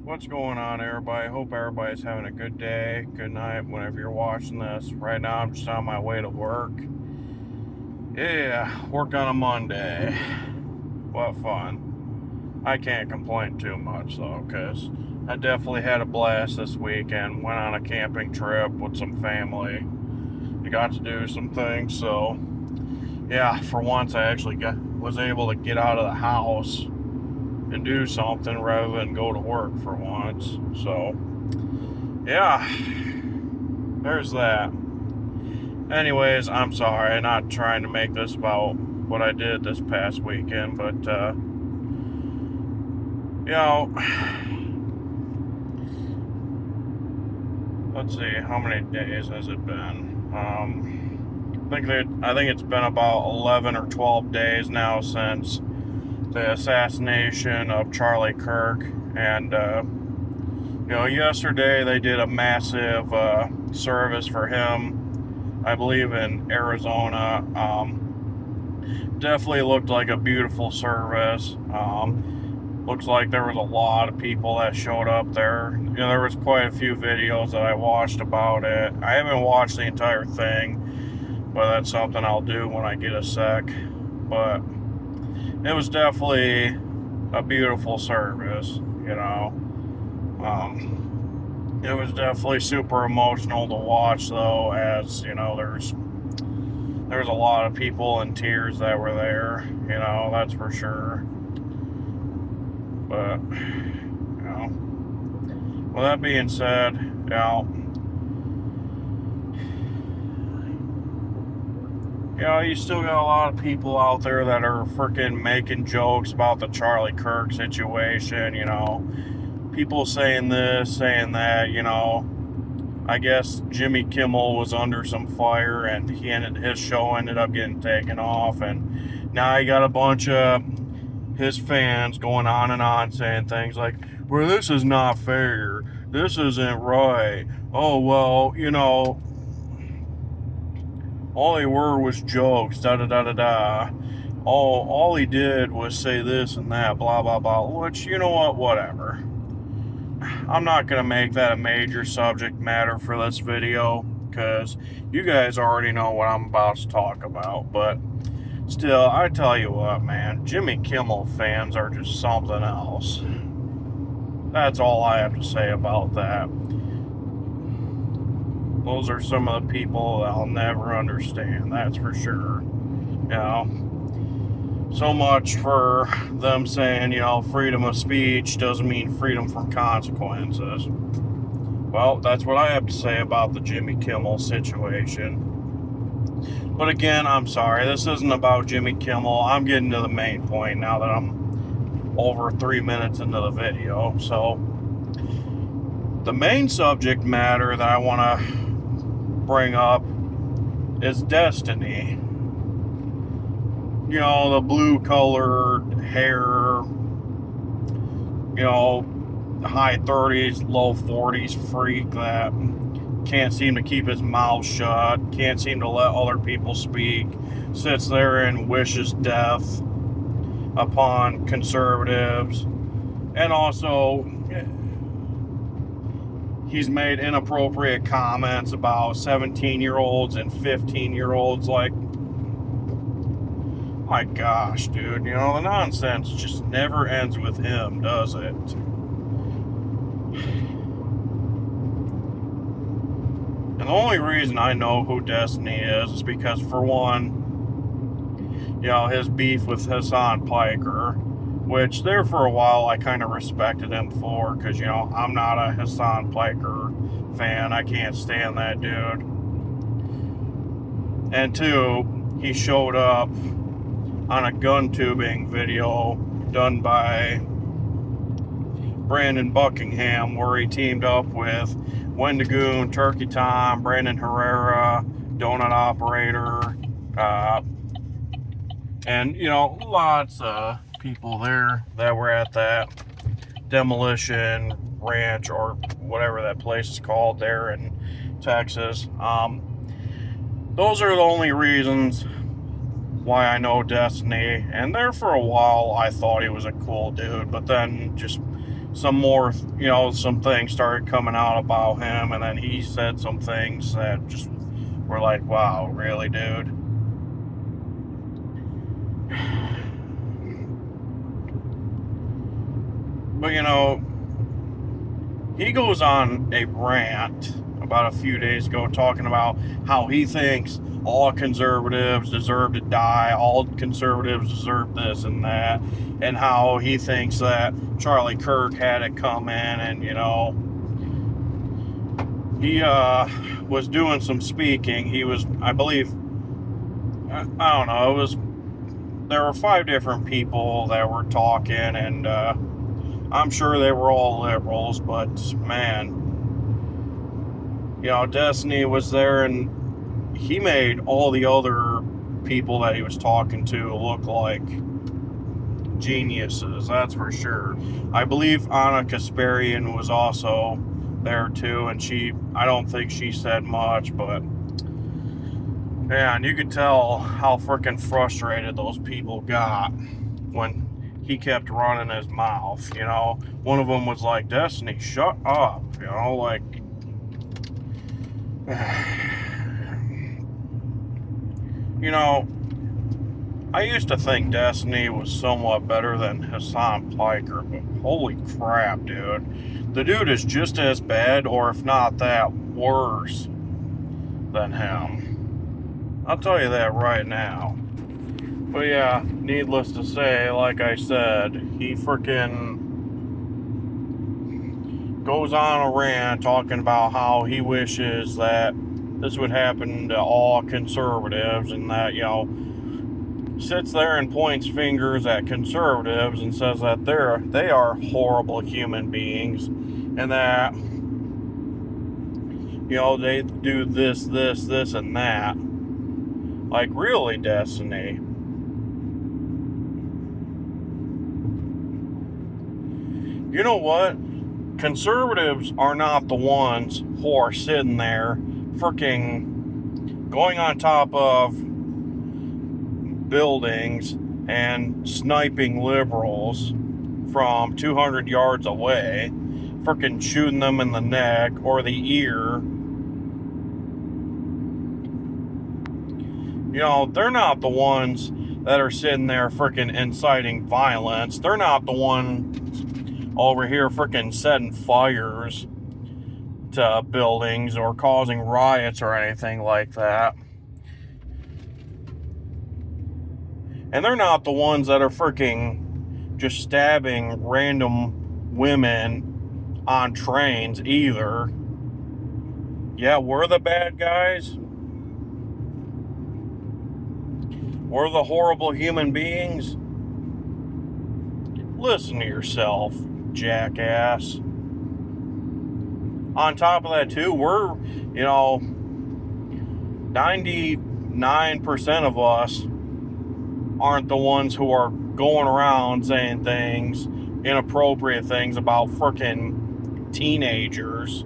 What's going on, everybody? Hope everybody's having a good day, good night, whenever you're watching this. Right now, I'm just on my way to work. Yeah, work on a Monday. What fun. I can't complain too much, though, because I definitely had a blast this weekend. Went on a camping trip with some family. I got to do some things, so yeah, for once, I actually was able to get out of the house and do something rather than go to work for once. So, yeah, there's that. Anyways, I'm sorry, not trying to make this about what I did this past weekend, but, let's see, how many days has it been? I think it's been about 11 or 12 days now since the assassination of Charlie Kirk, and yesterday they did a massive service for him, I believe in Arizona. Definitely looked like a beautiful service. Looks like there was a lot of people that showed up there. There was quite a few videos that I watched about it. I haven't watched the entire thing, but that's something I'll do when I get a sec. But it was definitely a beautiful service, It was definitely super emotional to watch, though, as, there's a lot of people in tears that were there, that's for sure. But, with that being said, you still got a lot of people out there that are freaking making jokes about the Charlie Kirk situation, people saying this, saying that, I guess Jimmy Kimmel was under some fire and his show ended up getting taken off, and now you got a bunch of his fans going on and on saying things like, well, this is not fair, this isn't right, oh, well, all they were was jokes, da-da-da-da-da. All he did was say this and that, blah, blah, blah, which, you know what, whatever. I'm not going to make that a major subject matter for this video, because you guys already know what I'm about to talk about, but still, I tell you what, man, Jimmy Kimmel fans are just something else. That's all I have to say about that. Those are some of the people that I'll never understand, that's for sure. So much for them saying, freedom of speech doesn't mean freedom from consequences. Well, that's what I have to say about the Jimmy Kimmel situation. But again, I'm sorry, this isn't about Jimmy Kimmel. I'm getting to the main point now that I'm over 3 minutes into the video. So, the main subject matter that I want to bring up is Destiny. The blue colored hair, high 30s, low 40s freak that can't seem to keep his mouth shut, can't seem to let other people speak, sits there and wishes death upon conservatives, and also he's made inappropriate comments about 17-year-olds and 15-year-olds. Like, my gosh, dude, the nonsense just never ends with him, does it? And the only reason I know who Destiny is because, for one, his beef with Hassan Piker, which there for a while I kind of respected him for, because, I'm not a Hassan Piker fan. I can't stand that dude. And two, he showed up on a gun tubing video done by Brandon Buckingham, where he teamed up with Wendigoon, Turkey Tom, Brandon Herrera, Donut Operator, and, lots of people there that were at that demolition ranch, or whatever that place is called there in Texas. Those are the only reasons why I know Destiny, and there for a while I thought he was a cool dude, but then just some more, some things started coming out about him, and then he said some things that just were like, wow, really, dude? But, he goes on a rant about a few days ago talking about how he thinks all conservatives deserve to die, all conservatives deserve this and that, and how he thinks that Charlie Kirk had it come in, and, he was doing some speaking. He was, I believe, I don't know, there were 5 different people that were talking, and I'm sure they were all liberals, but man, Destiny was there, and he made all the other people that he was talking to look like geniuses, that's for sure. I believe Anna Kasparian was also there too, and I don't think she said much, but man, you could tell how freaking frustrated those people got when he kept running his mouth. One of them was like, Destiny, shut up, like I used to think Destiny was somewhat better than Hassan Piker, but holy crap, dude. The dude is just as bad, or if not that, worse than him. I'll tell you that right now. But yeah, needless to say, like I said, he freaking goes on a rant talking about how he wishes that this would happen to all conservatives, and that, sits there and points fingers at conservatives and says that they are horrible human beings, and that, they do this, and that. Like, really, Destiny? You know what? Conservatives are not the ones who are sitting there freaking going on top of buildings and sniping liberals from 200 yards away, freaking shooting them in the neck or the ear. They're not the ones that are sitting there freaking inciting violence. They're not the ones over here freaking setting fires to buildings or causing riots or anything like that. And they're not the ones that are freaking just stabbing random women on trains either. Yeah, we're the bad guys. We're the horrible human beings. Listen to yourself, jackass. On top of that, too, we're, 99% of us aren't the ones who are going around saying things, inappropriate things about freaking teenagers.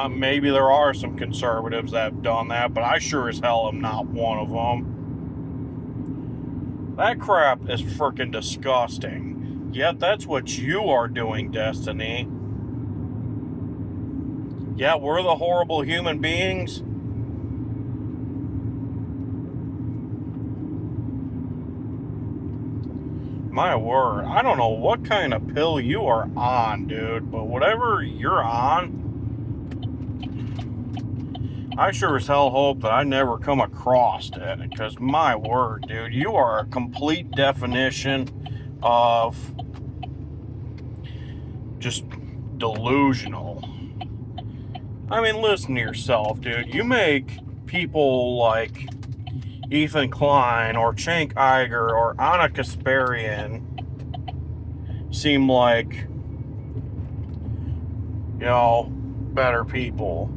Maybe there are some conservatives that have done that, but I sure as hell am not one of them. That crap is freaking disgusting. Yet that's what you are doing, Destiny. Yeah, we're the horrible human beings. My word, I don't know what kind of pill you are on, dude, but whatever you're on, I sure as hell hope that I never come across it, because my word, dude, you are a complete definition of just delusional. I mean, listen to yourself, dude. You make people like Ethan Klein or Cenk Uygur or Anna Kasparian seem like, better people.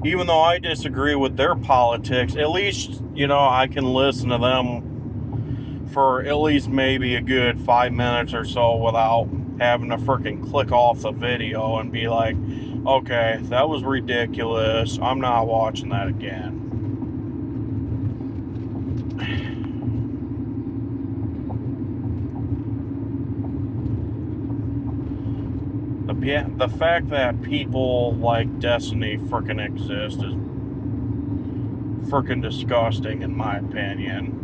Even though I disagree with their politics, at least, I can listen to them for at least maybe a good 5 minutes or so without having to freaking click off the video and be like, okay, that was ridiculous. I'm not watching that again. The fact that people like Destiny frickin' exist is frickin' disgusting, in my opinion.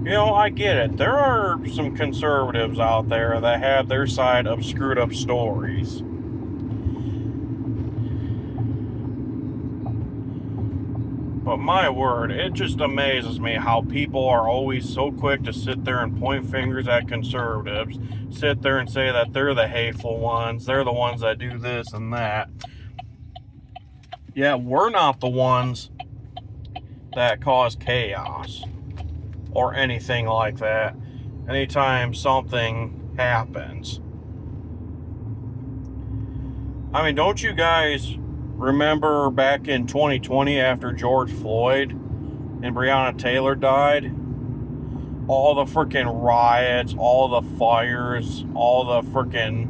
You know, I get it. There are some conservatives out there that have their side of screwed up stories. But my word, it just amazes me how people are always so quick to sit there and point fingers at conservatives, sit there and say that they're the hateful ones, they're the ones that do this and that. Yeah, we're not the ones that cause chaos or anything like that anytime something happens. I mean, don't you guys remember back in 2020 after George Floyd and Breonna Taylor died? All the freaking riots, all the fires, all the freaking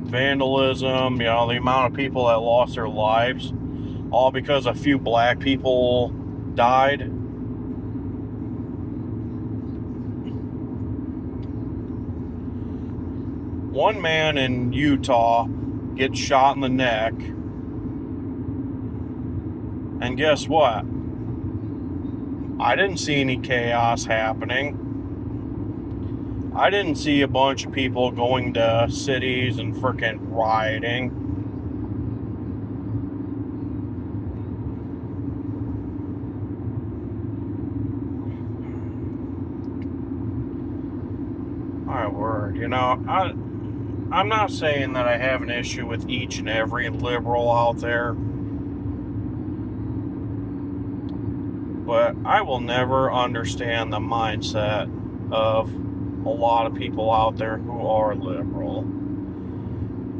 vandalism, you know, the amount of people that lost their lives, all because a few black people died. One man in Utah gets shot in the neck, and guess what? I didn't see any chaos happening. I didn't see a bunch of people going to cities and freaking rioting. My word, you know, I'm not saying that I have an issue with each and every liberal out there, but I will never understand the mindset of a lot of people out there who are liberal.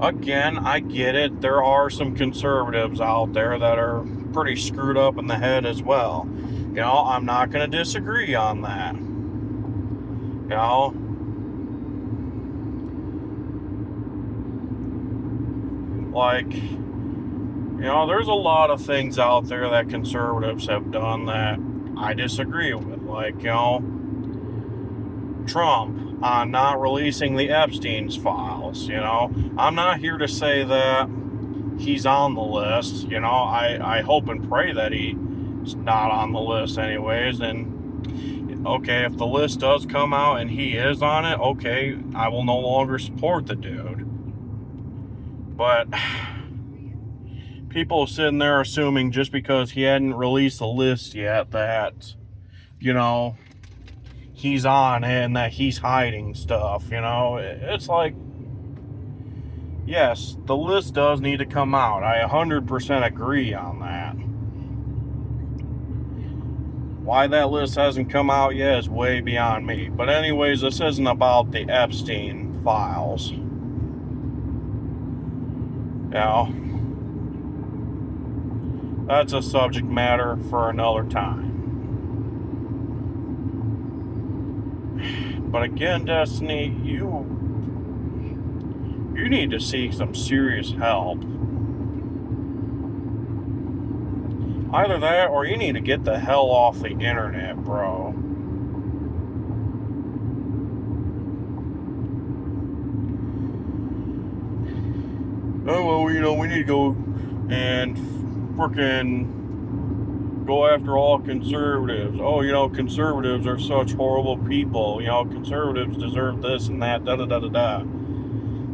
Again, I get it. There are some conservatives out there that are pretty screwed up in the head as well. You know, I'm not going to disagree on that. You know, like, you know, there's a lot of things out there that conservatives have done that I disagree with. Like, you know, Trump on not releasing the Epstein's files. You know, I'm not here to say that he's on the list. You know, I hope and pray that he's not on the list anyways. And okay, if the list does come out and he is on it, okay, I will no longer support the dude. But people sitting there assuming just because he hadn't released the list yet that, you know, he's on it and that he's hiding stuff, you know. It's like, yes, the list does need to come out. I 100% agree on that. Why that list hasn't come out yet is way beyond me. But anyways, this isn't about the Epstein files. You know, that's a subject matter for another time. But again, Destiny, you need to seek some serious help. Either that or you need to get the hell off the internet, bro. Oh, well, you know, we need to go and frickin' go after all conservatives. Oh, you know, conservatives are such horrible people. You know, conservatives deserve this and that, da-da-da-da-da.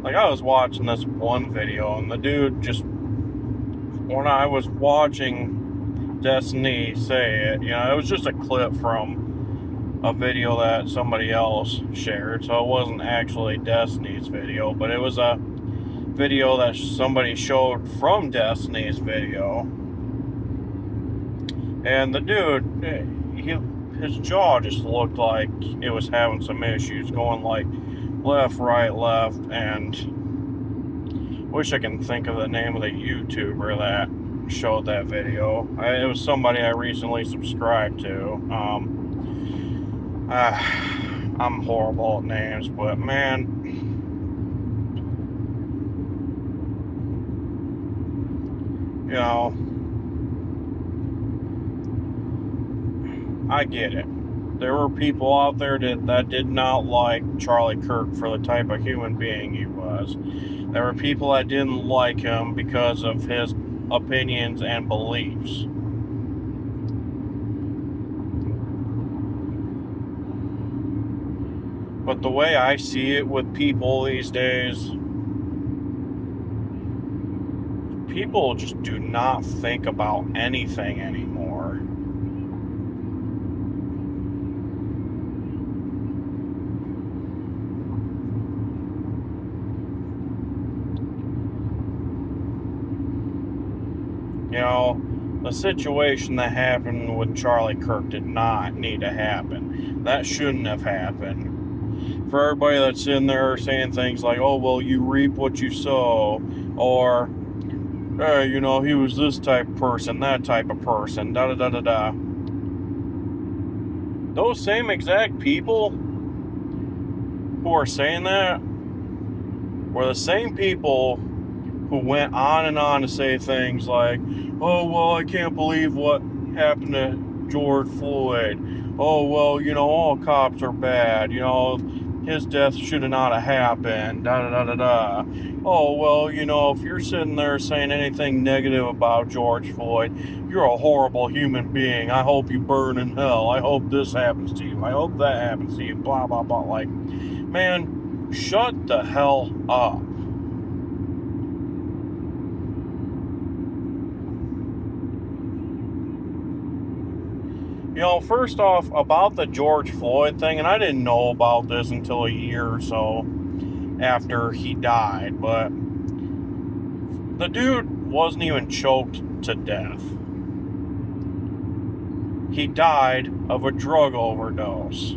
Like, I was watching this one video, and the dude just, when I was watching Destiny say it, you know, it was just a clip from a video that somebody else shared, so it wasn't actually Destiny's video, but it was a video that somebody showed from Destiny's video. And the dude, his jaw just looked like it was having some issues, going like left, right, left, and wish I can think of the name of the YouTuber that showed that video. It was somebody I recently subscribed to. I'm horrible at names, but man, you know, I get it. There were people out there that did not like Charlie Kirk for the type of human being he was. There were people that didn't like him because of his opinions and beliefs. But the way I see it with people these days, people just do not think about anything anymore. You know, the situation that happened with Charlie Kirk did not need to happen. That shouldn't have happened. For everybody that's in there saying things like, oh, well, you reap what you sow, or, hey, you know, he was this type of person, that type of person, da-da-da-da-da. Those same exact people who are saying that were the same people who went on to say things like, oh, well, I can't believe what happened to George Floyd. Oh, well, you know, all cops are bad. You know, his death should have not have happened. Da-da-da-da-da. Oh, well, you know, if you're sitting there saying anything negative about George Floyd, you're a horrible human being. I hope you burn in hell. I hope this happens to you. I hope that happens to you. Blah, blah, blah. Like, man, shut the hell up. You know, first off, about the George Floyd thing, and I didn't know about this until a year or so after he died, but the dude wasn't even choked to death. He died of a drug overdose.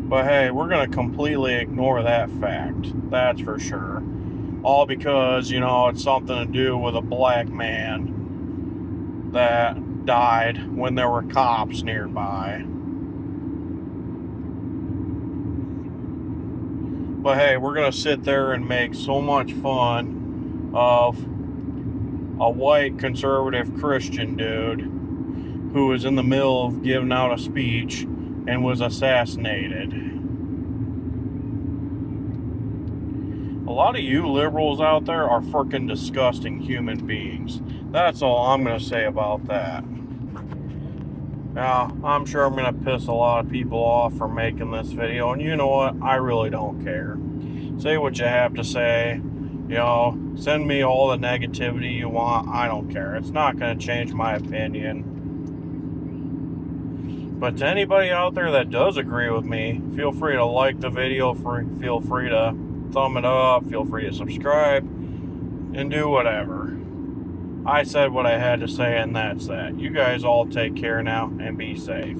But hey, we're going to completely ignore that fact. That's for sure. All because, you know, it's something to do with a black man that died when there were cops nearby. But hey, we're going to sit there and make so much fun of a white conservative Christian dude who was in the middle of giving out a speech and was assassinated. A lot of you liberals out there are freaking disgusting human beings. That's all I'm going to say about that. Now, I'm sure I'm going to piss a lot of people off for making this video, and you know what? I really don't care. Say what you have to say. You know, send me all the negativity you want. I don't care. It's not going to change my opinion. But to anybody out there that does agree with me, feel free to like the video. Feel free to thumb it up, feel free to subscribe, and do whatever. I said what I had to say, and that's that. You guys all take care now, and be safe.